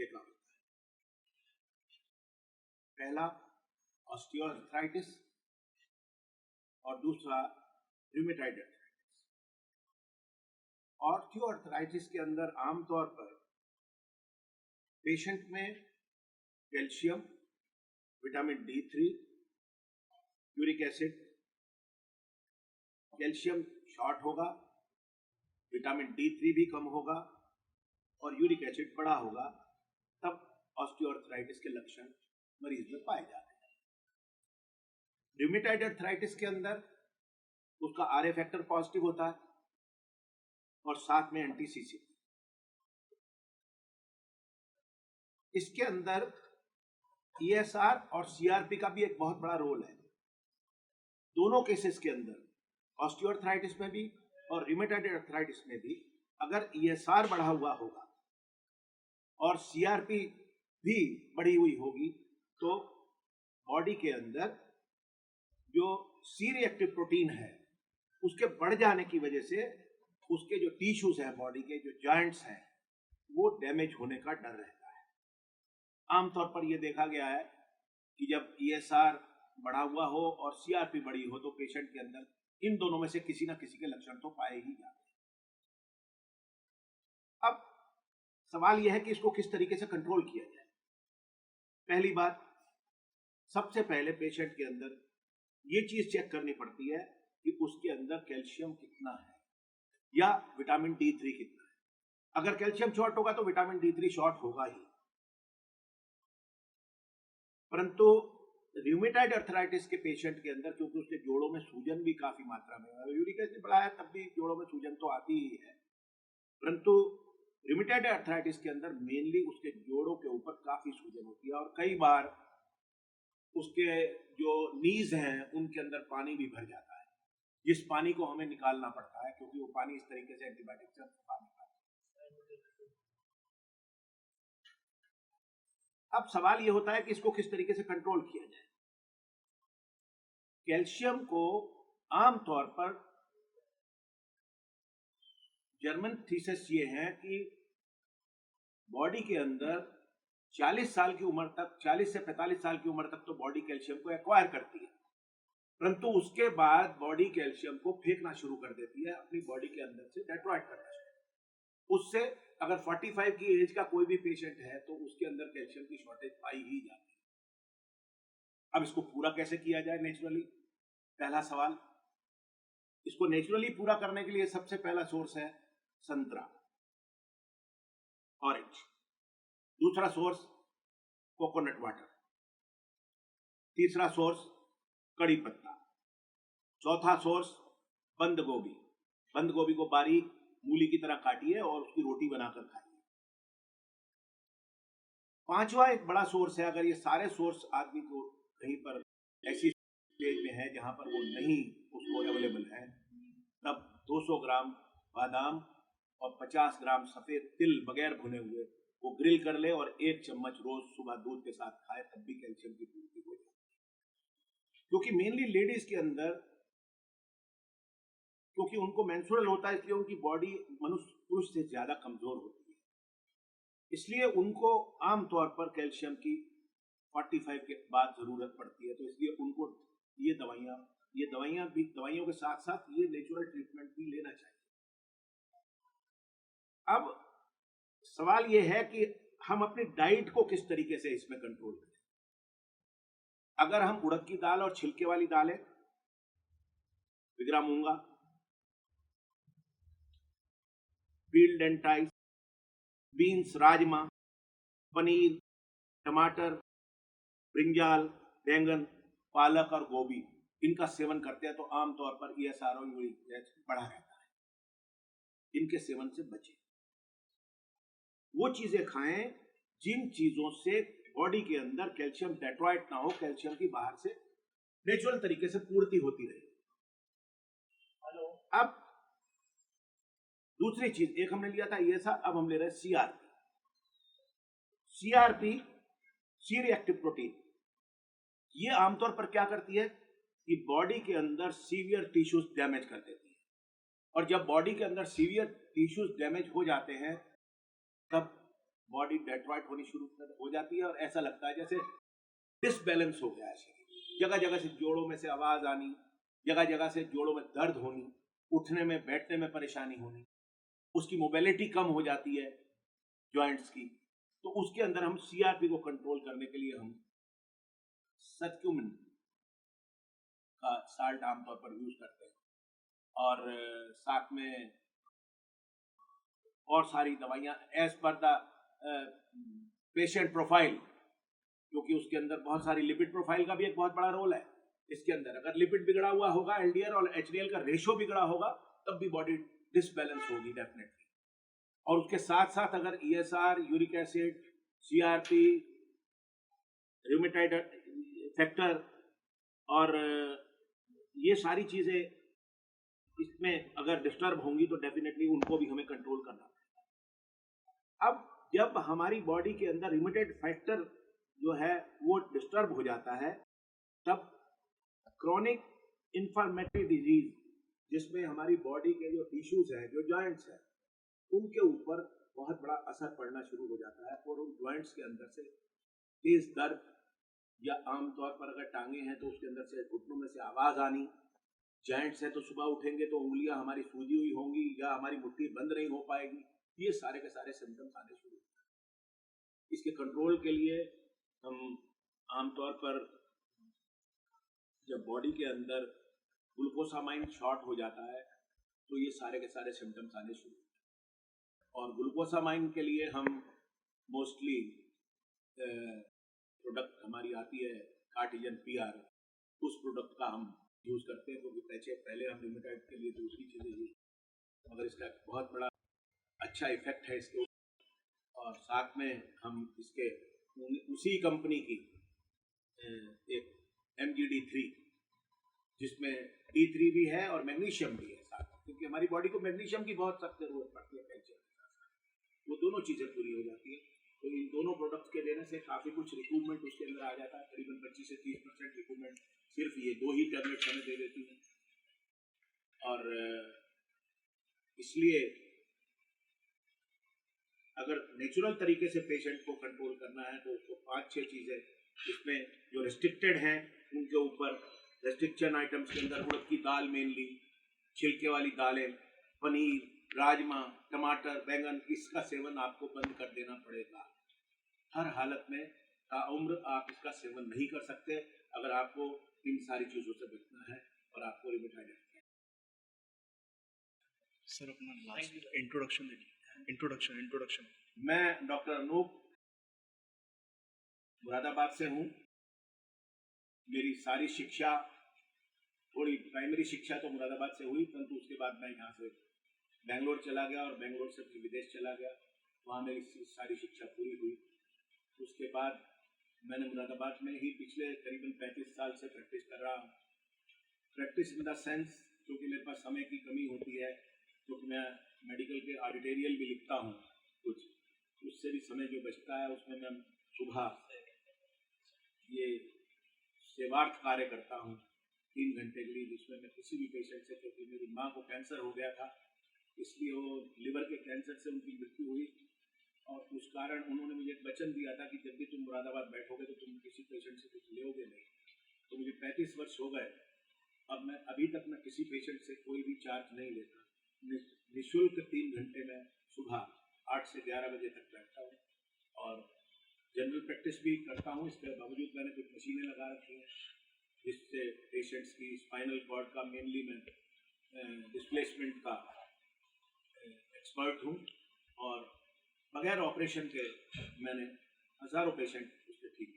देखा होता है। पहला ऑस्टियोआर्थराइटिस और दूसरा रूमेटॉइड आर्थराइटिस। ऑस्टियोआर्थराइटिस के अंदर आमतौर पर पेशेंट में calcium, vitamin D3, uric acid, calcium short होगा, विटामिन D3 भी कम होगा और यूरिक एसिड बढ़ा होगा, तब ऑस्टियोआर्थराइटिस के लक्षण मरीज में पाए जाते हैं। रूमेटॉइड आर्थराइटिस के अंदर उसका RA फैक्टर पॉजिटिव होता है और साथ में एंटी-CC। इसके अंदर ESR और CRP का भी एक बहुत बड़ा रोल है। दोनों केसेस के अंदर, ऑस्टियोआर्थराइटिस में भी और रूमेटॉइड आर्थराइटिस में भी, अगर ESR बढ़ा हुआ होगा और CRP भी बढ़ी हुई होगी तो बॉडी के अंदर जो C रिएक्टिव प्रोटीन है उसके बढ़ जाने की वजह से उसके जो टिश्यूज हैं, बॉडी के जो जॉइंट्स हैं, वो डैमेज होने का डर रहता है। आमतौर पर यह देखा गया है कि जब ESR बढ़ा हुआ हो और CRP बढ़ी हो तो पेशेंट के अंदर इन दोनों में से किसी ना किसी के लक्षण तो पाए ही जाते हैं। अब सवाल यह है कि इसको किस तरीके से कंट्रोल किया जाए। पहली बात, सबसे पहले पेशेंट के अंदर ये चीज चेक करनी पड़ती है कि उसके अंदर कैल्शियम कितना है या विटामिन D3 कितना है। अगर कैल्शियम शॉर्ट होगा तो विटामिन D3 शॉर्ट होगा ही। परंतु रूमेटॉइड आर्थराइटिस के पेशेंट के अंदर, क्योंकि उसके जोड़ों में सूजन भी काफी मात्रा में है, यूरिक एसिड बढ़ा है तब भी जोड़ों में सूजन तो आती ही है, परंतु रूमेटॉइड आर्थराइटिस के अंदर मेनली उसके जोड़ों के ऊपर काफी सूजन होती है और कई बार उसके जो नीज हैं उनके अंदर पानी भी भर जाता है, जिस पानी को हमें निकालना पड़ता है क्योंकि वो पानी इस तरीके से एंटीबायोटिक से पानी आता है। अब सवाल ये होता है कि इसको किस तरीके से कंट्रोल किया जाए। कैल्शियम को आमतौर पर जर्मन थीसिस ये है कि बॉडी के अंदर 40 साल की उम्र तक, 40 से 45 साल की उम्र तक तो बॉडी कैल्शियम को एक्वायर करती है, परंतु उसके बाद बॉडी कैल्शियम को फेंकना शुरू कर देती है, अपनी बॉडी के अंदर से डेट्रॉइट करना शुरू। उससे अगर 45 की एज का कोई भी पेशेंट है तो उसके अंदर कैल्शियम की शॉर्टेज पाई ही जाती है। अब इसको पूरा कैसे किया जाए नेचुरली, पहला सवाल। इसको नेचुरली पूरा करने के लिए सबसे पहला सोर्स है संतरा, ऑरेंज। दूसरा सोर्स कोकोनट वाटर। तीसरा सोर्स कड़ी पत्ता। चौथा सोर्स बंद गोभी। बंद गोभी को बारीक मूली की तरह काटिए और उसकी रोटी बनाकर खाइए। पांचवा एक बड़ा सोर्स है, अगर ये सारे सोर्स आदमी को कहीं पर ऐसी स्टेज में है जहां पर वो नहीं उसको अवेलेबल है, तब 200 ग्राम बादाम और 50 ग्राम सफेद तिल बगैर भुने हुए वो ग्रिल कर ले और 1 चम्मच रोज सुबह दूध के साथ खाए, तब भी कैल्शियम की पूर्ति हो जाती है। क्योंकि मेनली लेडीज के अंदर, क्योंकि उनको मेंस्ट्रुअल होता है, इसलिए उनकी बॉडी मनुष्य पुरुष से ज्यादा कमजोर होती है, इसलिए उनको आमतौर पर कैल्शियम की 45 के बाद जरूरत पड़ती है। तो इसलिए उनको ये दवाइयों के साथ साथ ये नेचुरल ट्रीटमेंट भी लेना चाहिए। अब सवाल ये है कि हम अपनी डाइट को किस तरीके से इसमें कंट्रोल करें। अगर हम उड़द की दाल और छिलके वाली दालें, बिगड़ा मूंगा, पील्ड लेंटाइल्स, बीन्स, राजमा, पनीर, टमाटर, ब्रिंजाल, बैंगन, पालक और गोभी, इनका सेवन करते हैं तो आमतौर पर ESR और यूरिक एसिड बढ़ा रहता है। इनके सेवन से बचें। वो चीजें खाएं जिन चीजों से बॉडी के अंदर कैल्शियम डेट्रॉइट ना हो, कैल्शियम की बाहर से नेचुरल तरीके से पूर्ति होती रहे। अब दूसरी चीज, एक हमने लिया था ESR, अब हम ले रहे हैं CRP। CRP C reactive protein, ये आमतौर पर क्या करती है कि बॉडी के अंदर सीवियर टिश्यूज डैमेज कर देती है, और जब बॉडी के अंदर सीवियर टिश्यूज डैमेज हो जाते हैं तब बॉडी डेट्रॉइट होनी शुरू हो जाती है और ऐसा लगता है जैसे डिसबैलेंस हो गया है शरीर। जगह जगह से जोड़ों में से आवाज आनी, जगह जगह से जोड़ों में दर्द होनी, उठने में बैठने में परेशानी होनी, उसकी मोबिलिटी कम हो जाती है जॉइंट्स की। तो उसके अंदर हम सीआरपी को कंट्रोल करने के लिए हम सर्क्यूमिन का साल्ट आमतौर पर यूज करते हैं और साथ में और सारी दवाइयां as per the patient profile, क्योंकि उसके अंदर बहुत सारी लिपिड प्रोफाइल का भी एक बहुत बड़ा रोल है इसके अंदर। अगर लिपिड बिगड़ा हुआ होगा, एलडीएल और एचडीएल का रेशियो बिगड़ा होगा, तब भी बॉडी डिसबैलेंस होगी डेफिनेटली। और उसके साथ साथ अगर ESR, uric acid, CRP, rheumatoid factor और ये सारी चीजें इसमें अगर डिस्टर्ब होंगी तो डेफिनेटली उनको भी हमें कंट्रोल करना पड़ेगा। अब जब हमारी बॉडी के अंदर रूमेटाइड फैक्टर जो है वो डिस्टर्ब हो जाता है, तब क्रॉनिक इन्फ्लेमेटरी डिजीज, जिसमें हमारी बॉडी के जो टिश्यूज हैं, जो जॉइंट्स हैं, उनके ऊपर बहुत बड़ा असर पड़ना शुरू हो जाता है और उन जॉइंट्स के अंदर से तेज दर्द, या आमतौर पर अगर टांगे हैं तो उसके अंदर से घुटनों में से आवाज आनी, जॉइंट्स है तो सुबह उठेंगे तो उंगलियां हमारी सूजी हुई होंगी या हमारी मुट्ठी बंद नहीं हो पाएगी, ये सारे के सारे सिम्टम्स आने शुरू होते हैं। इसके कंट्रोल के लिए हम आमतौर पर जब बॉडी के अंदर ग्लूकोसामाइन शॉर्ट हो जाता है तो ये सारे के सारे सिम्टम्स आने शुरू होते हैं। और ग्लूकोसामाइन के लिए हम मोस्टली प्रोडक्ट हमारी आती है कार्टिजन पीआर, उस प्रोडक्ट का हम यूज करते हैं, क्योंकि पहले हम रूमेटाइड के लिए दूसरी चीजें यूज, मगर इसका बहुत बड़ा अच्छा इफेक्ट है इसके ऊपर। और साथ में हम इसके उसी कंपनी की एक MGD3, जिसमें D3 भी है और मैग्नीशियम भी है साथ, क्योंकि हमारी बॉडी को मैग्नीशियम की बहुत सख्त जरूरत पड़ती है कैल्शियम, वो दोनों चीजें पूरी हो जाती है। तो इन दोनों प्रोडक्ट्स के देने से काफी कुछ रिक्रूटमेंट उसके अंदर आ जाता है, करीबन 25 से 30% रिक्रूटमेंट सिर्फ ये 2 ही टैबलेट्स हमें दे देती हैं। और इसलिए अगर नेचुरल तरीके से पेशेंट को कंट्रोल करना है तो उसको 5-6 चीजें इसमें जो रिस्ट्रिक्टेड हैं उनके ऊपर, रेस्ट्रिक्शन आइटम्स के अंदर उड़द की दाल, मेनली छिलके वाली दालें, पनीर, राजमा, टमाटर, बैंगन, इसका सेवन आपको बंद कर देना पड़ेगा। हर हालत में ताउम्र आप इसका सेवन नहीं कर सकते अगर आपको इन सारी चीजों से बचना है और आपको रूमेटाइड है। सर अपना लास्ट इंट्रोडक्शन दीजिए। इंट्रोडक्शन मैं डॉक्टर अनूप मुरादाबाद से हूँ। मेरी सारी शिक्षा, थोड़ी प्राइमरी शिक्षा तो मुरादाबाद से हुई, परंतु उसके बाद मैं यहाँ से बेंगलोर चला गया और बेंगलोर से फिर विदेश चला गया, वहाँ मेरी सारी शिक्षा पूरी हुई। उसके बाद मैंने मुरादाबाद में ही पिछले करीबन 35 साल से प्रैक्टिस कर रहा हूँ। प्रैक्टिस इन द सेंस, क्योंकि मेरे पास समय की कमी होती है, क्योंकि मैं मेडिकल के ऑडिटोरियल भी लिखता हूँ कुछ, उससे भी समय जो बचता है उसमें मैं सुबह ये सेवार्थ कार्य करता हूँ 3 घंटे के लिए, जिसमें मैं किसी भी पेशेंट से, क्योंकि मेरी माँ को कैंसर हो गया था, इसलिए वो लिवर के कैंसर से उनकी मृत्यु हुई, और उस कारण उन्होंने मुझे एक वचन दिया था कि जब भी तुम मुरादाबाद बैठोगे तो तुम किसी पेशेंट से कुछ लोगे नहीं। तो मुझे 35 वर्ष हो गए, अब मैं अभी तक मैं किसी पेशेंट से कोई भी चार्ज नहीं लेता, निःशुल्क 3 घंटे में सुबह 8 से 11 बजे तक बैठता हूँ और जनरल प्रैक्टिस भी करता हूँ। इसके बावजूद मैंने कुछ मशीनें लगा रखी हैं जिससे पेशेंट्स की स्पाइनल कॉर्ड का, मेनली मैं डिस्प्लेसमेंट का एक्सपर्ट हूँ, और बगैर ऑपरेशन के मैंने हज़ारों पेशेंट उसके ठीक